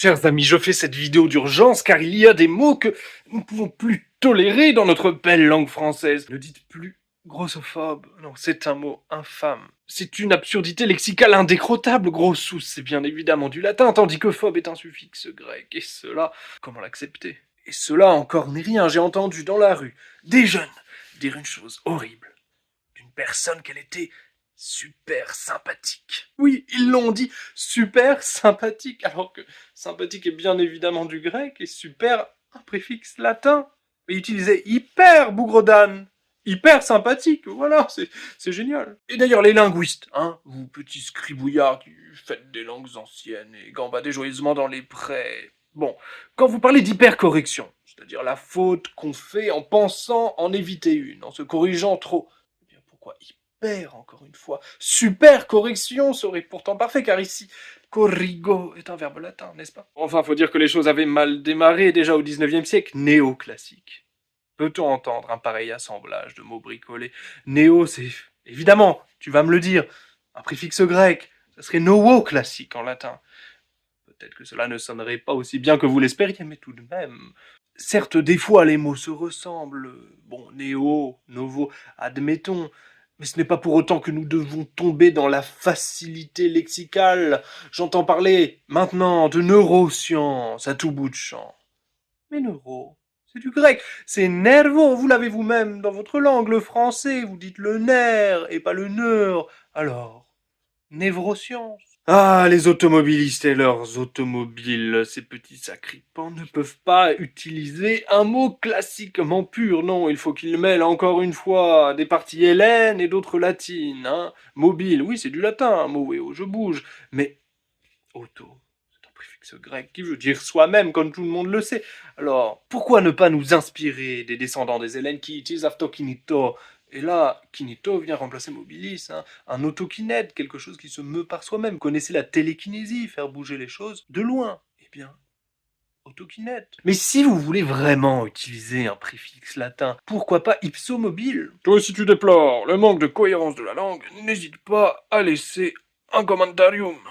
Chers amis, je fais cette vidéo d'urgence car il y a des mots que nous ne pouvons plus tolérer dans notre belle langue française. Ne dites plus grossophobe, non, c'est un mot infâme. C'est une absurdité lexicale indécrottable, grossus, c'est bien évidemment du latin, tandis que phobe est un suffixe grec, et cela, comment l'accepter? Et cela encore n'est rien, j'ai entendu dans la rue des jeunes dire une chose horrible, d'une personne qu'elle était super sympathique. Oui, ils l'ont dit, super sympathique, alors que sympathique est bien évidemment du grec et super un préfixe latin. Et utiliser hyper, bougre d'âne. Hyper sympathique, voilà, c'est génial. Et d'ailleurs, les linguistes, hein, vous petits scribouillards qui faites des langues anciennes et gambadez joyeusement dans les prés. Bon, quand vous parlez d'hypercorrection, c'est-à-dire la faute qu'on fait en pensant en éviter une, en se corrigeant trop, eh bien pourquoi hyper, encore une fois? Super correction serait pourtant parfait, car ici, corrigo est un verbe latin, n'est-ce pas? Enfin, faut dire que les choses avaient mal démarré déjà au 19e siècle, néoclassique. Peut-on entendre un pareil assemblage de mots bricolés? Néo, c'est évidemment, tu vas me le dire, un préfixe grec, ça serait novo classique en latin. Peut-être que cela ne sonnerait pas aussi bien que vous l'espériez, mais tout de même. Certes, des fois les mots se ressemblent. Bon, néo, novo, admettons. Mais ce n'est pas pour autant que nous devons tomber dans la facilité lexicale. J'entends parler maintenant de neurosciences à tout bout de champ. Mais neuro, c'est du grec, c'est nervo, vous l'avez vous-même dans votre langue, le français, vous dites le nerf et pas le neur. Alors, névrosciences. Ah, les automobilistes et leurs automobiles, ces petits sacripants ne peuvent pas utiliser un mot classiquement pur, non, il faut qu'ils mêlent encore une fois des parties hellènes et d'autres latines, hein. Mobile, oui, c'est du latin, moveo, je bouge, mais auto, c'est un préfixe grec qui veut dire soi-même, comme tout le monde le sait. Alors, pourquoi ne pas nous inspirer des descendants des Hellènes qui utilisent autokinito? Et là, kinito vient remplacer mobilis, hein. Un autokinète, quelque chose qui se meut par soi-même. Vous connaissez la télékinésie, faire bouger les choses de loin. Eh bien, autokinète. Mais si vous voulez vraiment utiliser un préfixe latin, pourquoi pas ipso mobile? Toi, si tu déplores le manque de cohérence de la langue, n'hésite pas à laisser un commentarium.